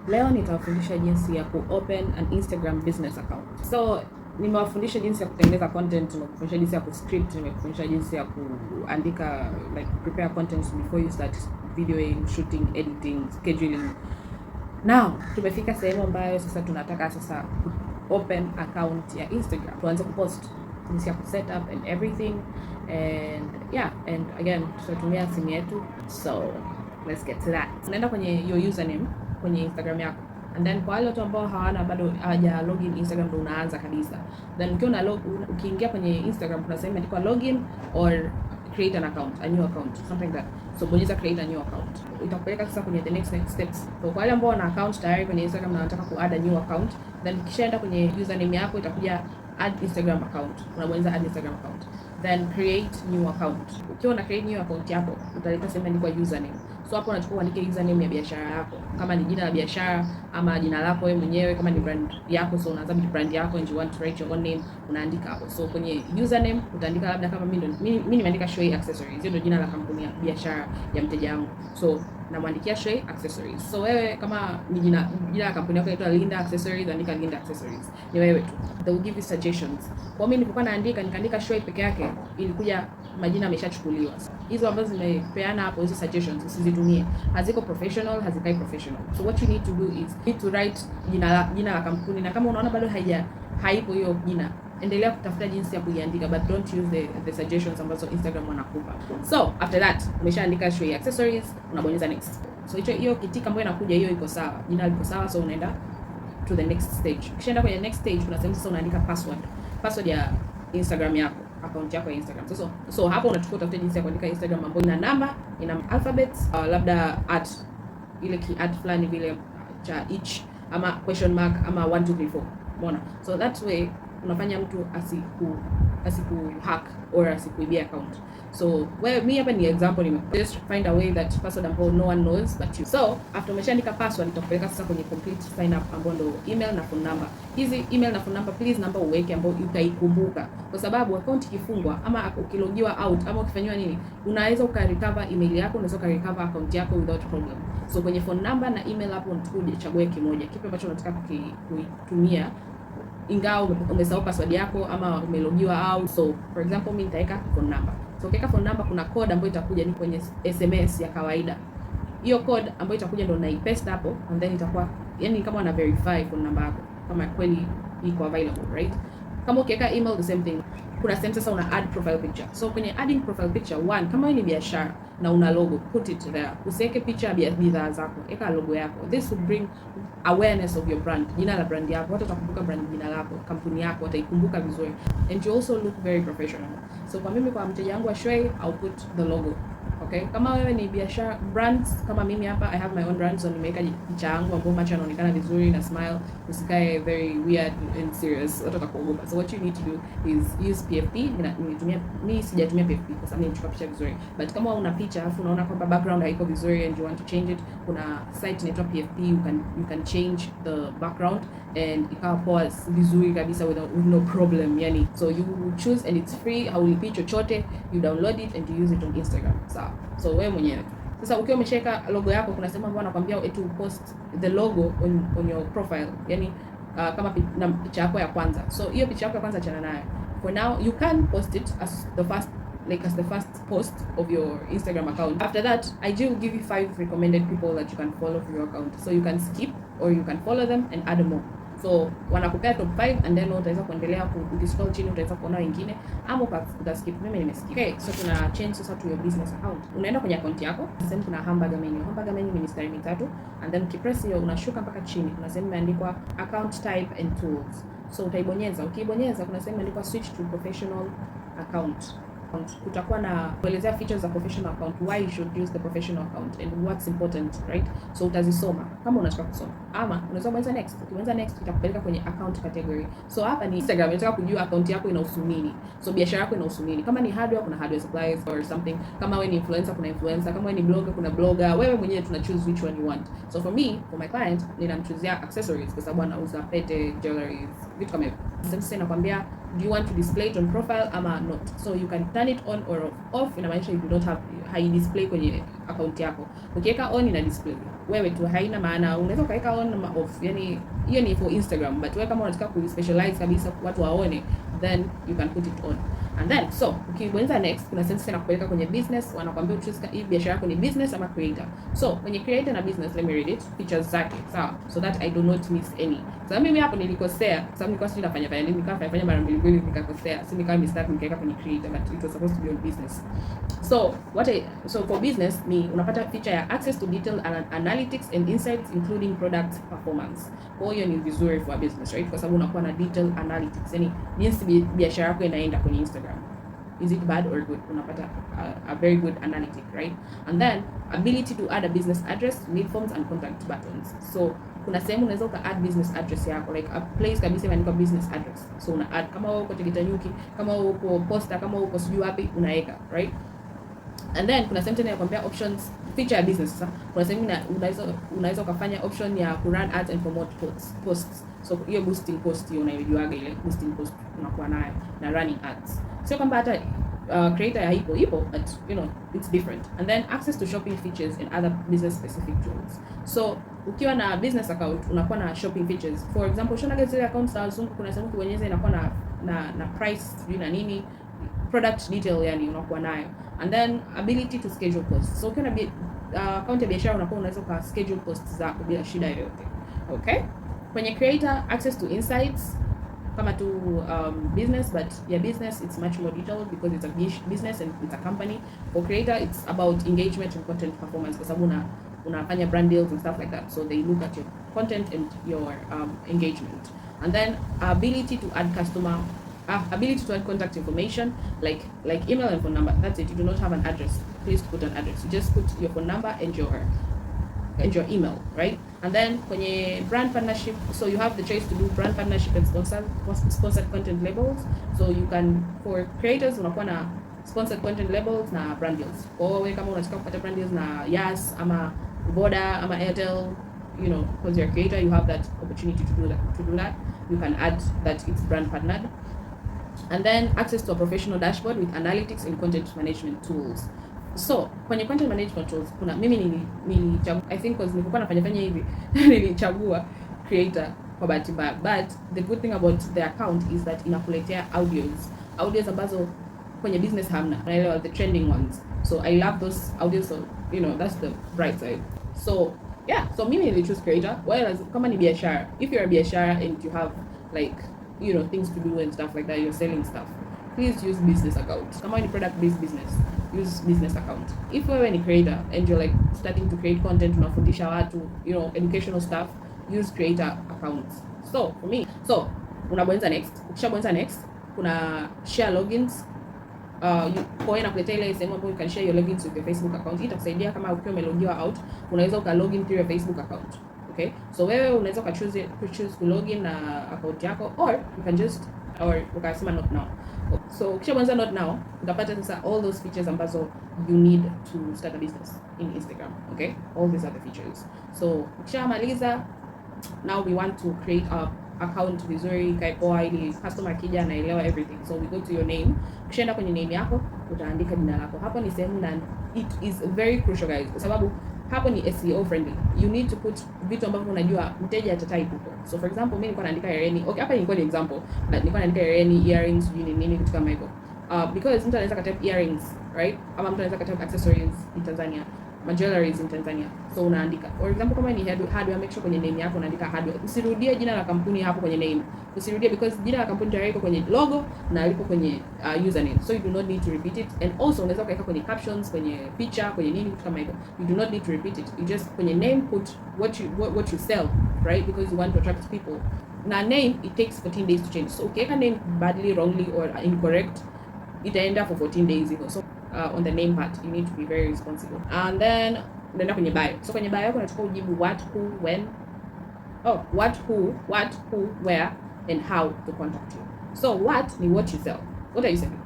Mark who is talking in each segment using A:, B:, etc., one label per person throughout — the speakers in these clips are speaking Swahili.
A: Leo nitawafundisha jinsi ya open an Instagram business account. So nimewafundisha jinsi ya kutengeneza content, nimekufundisha jinsi ya kuscript, nimekufundisha jinsi ya kuandika, like prepare content before you start videoing, shooting, editing, scheduling. Now tumefika sehemu ambayo sasa tunataka open account ya Instagram, tuanze kupost, jinsi ya set up and everything, and again tutatumia simu yetu. So let's get to that. Unaenda kwenye your username kwenye Instagram yako, and then kwa wale watu ambao hawana bado hawaja login Instagram, ndo unaanza kabisa. Then ukiingia kwenye Instagram kuna sehemu imeandikwa login or create an account, a new account, something like that. So bonyeza create a new account, itakupeleka sasa kwenye the next steps. So kwa wale ambao wana account tayari kwenye Instagram na wanataka ku add a new account, then ukishaenda kwenye username yako itakuja add Instagram account, unabonyeza add Instagram account, then create new account. Ukiwa una create new account yako utaleta sehemu imeandikwa username. So hapo unachukua uandike username ya biashara yako, kama ni jina la biashara ama jina lako wewe mwenyewe, kama ni brand yako, so unaanza brand yako and you want to write your own name, unaandika hapo. So kwenye username utaandika labda kama mimi nimeandika Shway Accessories, hiyo ndio jina la kampuni ya biashara ya mteja wangu, so namwandikia Shway Accessories. So wewe kama ni jina la kampuni yako inaitwa Linda Accessories, andika Linda Accessories, ni wewe tu. They will give you suggestions. Kwa mimi nilipokuwa nikaandika Shway peke yake, ilikuja majina yameshachukuliwa. Hizo ambazo zimepeana hapo, hizo suggestions usizitumie, haziko professional, hazikai professional. So what you need to do is you need to write jina la kampuni, na kama unaona bado haipo hiyo jina, endelea kutafuta jinsi ya kuiandika, but don't use the suggestions ambazo Instagram wanakupa. So after that umeshaandika Shway Accessories, unabonyeza next. So hiyo kitika ambayo inakuja hiyo iko sawa, jina liko sawa, so unaenda to the next stage. Ukishaenda kwenye next stage unasema sasa unaandika password ya Instagram yako, account yako ya Instagram. So hapo unachukua utafuta jinsi ya kuandika Instagram ambayo ina namba, ina alphabets, labda ile fulani vile cha each, ama question mark, ama 1 2 3 4. Umeona? So that way unafanya mtu asiku hack or asikuibia account. So mimi hapa ni example, just find a way that password ambayo no one knows but you. So after umeshaandika password itakupeleka sasa kwenye complete sign up ambayo ndo email na phone number. Hizi email na phone number please number uweke ambayo utaikumbuka, kwa sababu account ikifungwa ama ukilogiwa out ama ukifanywa nini, unaweza ukarecover email yako, unaweza ukarecover account yako without problem. So kwenye phone number na email hapo unachukua chague kimoja, kipi ambacho unataka kuitumia ingawa umesahau password yako ama umelogiwa out. So for example mimi nitaweka phone number. So ukiweka phone number kuna code ambayo itakuja ni kwenye SMS ya kawaida. Hiyo code ambayo itakuja ndio unaipaste hapo, and then itakuwa yani kama una verify phone number yako kama kweli iko available, right? Kama ukiweka email the same thing. Kuna sehemu sasa una add profile picture. So kwenye adding profile picture, kama wewe ni biashara na una logo, put it there. Usiweke picha ya bidhaa zako, weka logo yako. This will bring awareness of your brand, jina la brand yako. Watu watakumbuka jina lako, kampuni yako wataikumbuka vizuri, and you also look very professional. So kwa mimi, kwa mteja wangu wa Shway, I'll put the logo. Okay, kama wewe ni biashara brands kama mimi hapa, I have my own brand, so nimeweka picha yangu ambapo macho yanaonekana vizuri na smile, usikae very weird and serious, watu watakuogopa. So what you need to do is use PFP. Mimi sijatumia PFP kwa sababu nichukua picha vizuri, but kama una picha afu unaona kwamba background haiko vizuri and you want to change it, kuna site inaitwa PFP, you can change the background and ikawa poa vizuri kabisa with no problem yani. So you choose and it's free, haulipi chochote, you download it and you use it on Instagram. So wewe mwenyewe sasa ukiwa umesheka logo yako, kuna sehemu ambayo anakuambia to post the logo on your profile, yani kama na picha yako ya kwanza. So hiyo picha yako ya kwanza achana nayo for now. You can post it as the first post of your Instagram account. After that, I will give you 5 recommended people that you can follow for your account. So you can skip or you can follow them and add more. So wanakupea top 5 and then utaweza kuendelea ukiscroll chini utaweza kuona wengine ama utaskip. Mimi nimeskip. Okay, so tuna change sasa to your business account. Unaenda kwenye account yako, sasa kuna hamburger menu ni mistari mitatu, and then ukipress hiyo unashuka mpaka chini, kuna sehemu imeandikwa account type and tools. So utaibonyeza, ukibonyeza kuna sehemu imeandikwa switch to professional account. Kutakuwa na kuelezea features za professional account, why you should use the professional account and what's important, right? So utazisoma kama unataka kusoma, ama unaweza bonyeza next. Ukibonyeza next itakupeleka kwenye account category. So hapa ni Instagram, unataka kujua account yako inahusu nini, so biashara yako inahusu nini. Kama ni hardware, kuna hardware supplies or something. Kama wewe ni influencer, kuna influencer. Kama wewe ni blogger, kuna blogger. Wewe mwenyewe tuna choose which one you want. So for me, for my client, ninamchoosea accessories kwa sababu anauza pete, jewelry, vitu kama hivyo. Sasa nakwambia, do you want to display it on profile ama not? So you can turn it on or off. Inamaanisha you do not have display kwenye account yako. Ukiweka on ina display wewe tu, haina maana. Unaweza ukaweka on ama off, yani hiyo ni for Instagram, but wewe kama unataka ku specialize kabisa watu waone, then you can put it on. And then so ukibonyeza next, kuna sentence inakupeleka kwenye business, wanakuambia choose hii biashara yako ni business ama creator. So kwenye creator na business, let me read it, features zake, sawa, so that I do not miss any. So mimi hapo nilikosea, sababu nilikuwa sijui nafanya nini, nikafanya mara mbili nikakosea, so nikawa mistake nikaweka kwenye creator, but it was supposed to be on business. So for business ni unapata feature ya access to detailed analytics and insights including product performance. Kwa hiyo ni vizuri for business, right? Kwa sababu unakuwa na detailed analytics, yani jinsi biashara yako inaenda kwenye Instagram. Is it bad or good? Unapata a very good analytic, right? And then ability to add a business address, lead forms and contact buttons. So kuna sehemu unaweza uka add business address yako, like a place kabisa imeandikwa business address. So una add, kama wewe uko Tegeta, kama wewe uko Posta, kama wewe uko sijui wapi, unaweka, right? And then kuna sehemu tena inakwambia options, feature ya business. Sasa kuna sehemu unaweza ukafanya option ya ku run ads and promote posts. So hiyo boosting post hiyo unaijuaga, ile boosting post unakuwa nayo na running ads. Sio kwamba hata creator ya ipo, but you know it's different. And then access to shopping features and other business specific tools. So ukiwa na business account unakuwa na shopping features. For example, ushona zile accounts za Zungu, kuna sehemu kubonyeza inakuwa na price na nini, product detail, yani unakuwa nayo. And then ability to schedule posts. So ukiwa na account ya biashara unakuwa unaweza ka schedule posts zako bila shida yoyote. Okay? Kwenye creator, access to insights kama tu business, but your business it's much more detailed because it's a business and it's a company. For creator it's about engagement and content performance, kwa sababu unafanya brand deals and stuff like that, so they look at your content and your engagement. And then ability to add contact information, like email and phone number. That's it. You do not have an address, please put an address. You just put your phone number and your email, right? And then kwenye brand partnership, so you have the choice to do brand partnership and sponsored content labels. So you can, for creators unakuwa na sponsored content labels na brand deals. Kwa wewe kama unataka kupata brand deals na Yas ama Voda ama Airtel, you know, because you're a creator, you have that opportunity to do that. You can add that it's brand partnered. And then access to a professional dashboard with analytics and content management tools. So kwenye content management tools kuna mimi I think because nilikuwa nafanya hivi nilichagua creator kwa bahati mbaya, but the good thing about the account is that inakuletea audios ambazo kwenye business hamna, unaelewa, the trending ones. So I love those audios, so you know that's the bright side. So yeah, so mimi nilichoose creator. Whereas kama ni biashara, if you're a biashara and you have like, you know, things to do and stuff like that, you're selling stuff, please use business account. Kama ni product based business, use business account. If wewe ni creator and you're like starting to create content, unafundisha watu, you know, educational stuff, use creator accounts. So for me, so unabonyeza next. Ukishabonyeza next, kuna share logins. Kwa inakuletea ile sehemu ambayo you can share your logins with your Facebook account. Itakusaidia kama ukiwa umelogiwa out, unaweza login through your Facebook account. Okay? So wewe unaweza choose ku login na account yako, or you can just, or ukasema not now. So ukishabonyeza not now, utapata sasa all those features ambazo you need to start a business in Instagram. Okay? All these are the features. So ukishamaliza, now we want to create a account vizuri kaipoa ili customer kija anaelewa everything. So we go to your name. Ukishaenda kwenye name yako utaandika jina lako. Hapo ni sehemu na it is very crucial guys, kwa sababu hapo ni SEO friendly. You need to put vitu ambavyo unajua mteja atatype huko. So for example, mimi nilikuwa naandika hereni. Okay, hapa nilikuwa ni example. Nilikuwa naandika hereni, earrings, nini kitu kama hivyo. Because mtu anaweza kutype earrings, right? Ama mtu anaweza kutype accessories in Tanzania, jewelries in Tanzania. So unaandika. For example, kama ni hardware, make sure kwenye name yako unaandika hardware. Usirudie jina la kampuni hapo kwenye name. Usirudie because jina la kampuni tayari liko kwenye logo na liko kwenye username. So you do not need to repeat it. And also unaweza kuweka kwenye captions, kwenye picture, kwenye nini kitu kama hivyo. You do not need to repeat it. You just kwenye name put what you sell, right? Because you want to attract people. Na name it takes 14 days to change. So ukiweka name badly, wrongly or incorrect, itaenda for 14 days hivyo. So on the name part you need to be very responsible. And then unaenda kwenye bio. So kwenye bio yako unataka ujibu what, who, when. What, who, where and how to contact you. So what ni what you sell. What are you selling?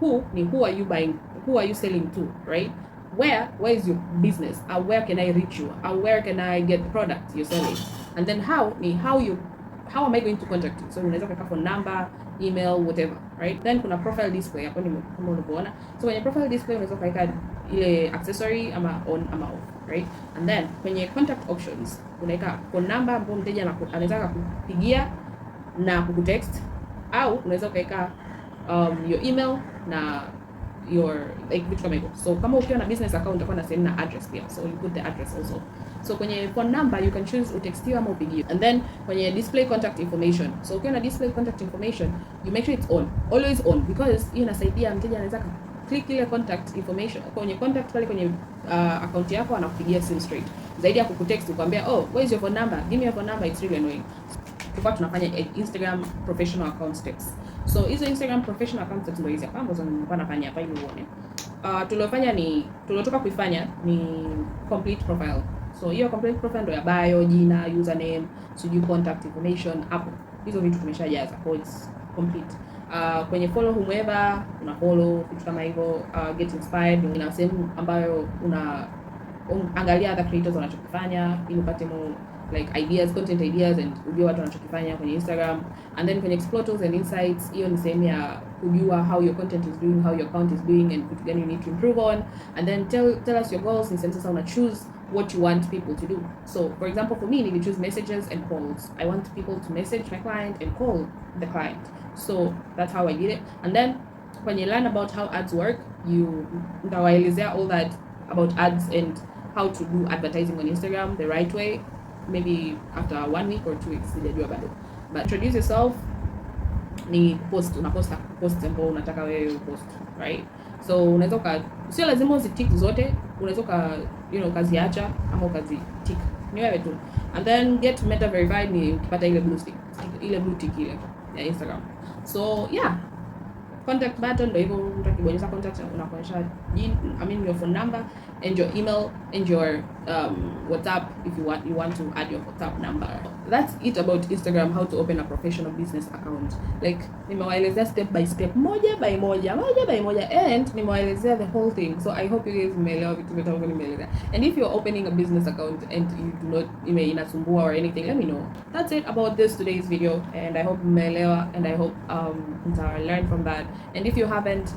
A: Who ni who are you buying? Who are you selling to, right? Where is your business? Where can I reach you? Where can I get the product you're selling? And then how ni how am I going to contact you? So unaweza kuweka phone number, email, whatever, right? Then kuna profile display hapo ni kama unavyoona. So kwenye profile display unaweza kuweka ile accessory ama on ama off, right? And then kwenye contact options unaweka phone number ambapo mteja anaweza kukupigia na kukutext, au unaweza ukaweka your email na your like vitu kama hivyo. So kama ukiwa na business account utakuwa na sehemu na address pia, so you put the address also. So kwenye phone number you can choose utextiwe ama upigiwe. And then kwenye display contact information, so ukiwa na display contact information you make sure it's on, always on, because hiyo inasaidia mteja anaweza click ile contact information kwenye contact pale kwenye account yako, anakupigia simu straight, zaidi ya kukutext kukwambia oh where is your phone number, give me your phone number. It's really annoying. Tulikuwa tunafanya Instagram professional account text. So hizo Instagram professional account text ndio hizi hapa ambazo nilikuwa nafanya hapa ili uone. Tulotoka kuifanya ni complete profile. So hiyo complete profile ndio ya bio, jina, username, sijui contact information hapo. Hizo vitu tumeshajaza. So it's complete. Kwenye follow whomever, una follow vitu kama hivyo, get inspired, ina sehemu ambayo angalia other creators wanachokifanya ili upate more like ideas, content ideas, and ujue watu wanachokifanya kwenye Instagram. And then kwenye explore tools and insights, hiyo ni sehemu ya kujua how your content is doing, how your account is doing, and vitu gani you need to improve on. And then tell us your goals. Ni sasa una choose what you want people to do. So for example, for me, I choose messages and calls. I want people to message my client and call the client. So that's how I did it. And then when you learn about how ads work, nitawaelezea all that about ads and how to do advertising on Instagram the right way, maybe after 1 week or 2 weeks, sijajua bado. But introduce yourself, ni unapost ambao unataka wewe post, right? So unaweza sio lazima uzitick zote, unaweza ukaziacha ama ukazitik, ni wewe tu. And then get meta verified, ni ukipata ile blue tick ile ya Instagram. So yeah, contact button ndio hivyo, utakibonyeza contact unakuonyesha your phone number and your email and your WhatsApp if you want to add your WhatsApp number. That's it about Instagram, how to open a professional business account. Like nimewaelezea step by step, moja by moja, and nimewaelezea the whole thing. So I hope you guys umeelewa vitu vyote ambavyo nimeelezea. And if you're opening a business account and you do not inasumbua or anything, let me know. That's it about today's video, and I hope umeelewa, and I hope learn from that. And if you haven't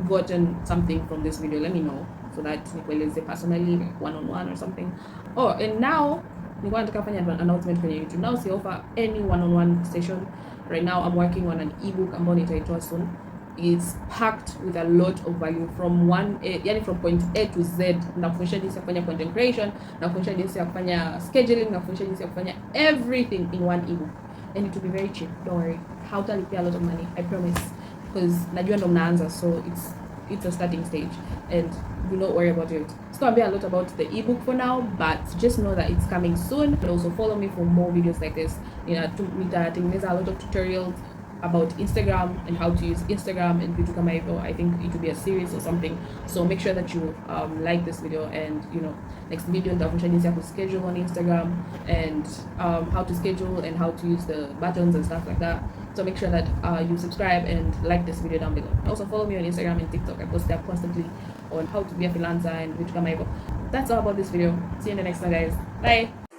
A: gotten something from this video, let me know so that nikueleze personally, like one-on-one or something. Oh, and now nilikuwa nataka kufanya announcement kwenye YouTube. Now si offer any one-on-one session. Right now I'm working on an ebook ambayo nitaitoa soon. It's packed with a lot of value from from point A to Z. Nakufundisha jinsi ya kufanya content creation, nakufundisha jinsi ya kufanya scheduling, nakufundisha jinsi ya kufanya everything in one ebook. And it will be very cheap, don't worry. Hautalipia a lot of money, I promise. Because najua ndo mnaanza, so it's a starting stage, and do not worry about it. It's gonna be a lot about the ebook for now, but just know that it's coming soon. And also follow me for more videos like this. Nitatengeneza a lot of tutorials about Instagram and how to use Instagram and vitu kama hivyo. I think it will be a series or something. So make sure that you like this video, and next video nitafundisha jinsi ya kuschedule on Instagram, and how to schedule and how to use the buttons and stuff like that. So make sure that you subscribe and like this video down below. Also follow me on Instagram and TikTok. I post there constantly on how to be a freelancer and vitu kama hivyo. That's all about this video. See you in the next one, guys. Bye.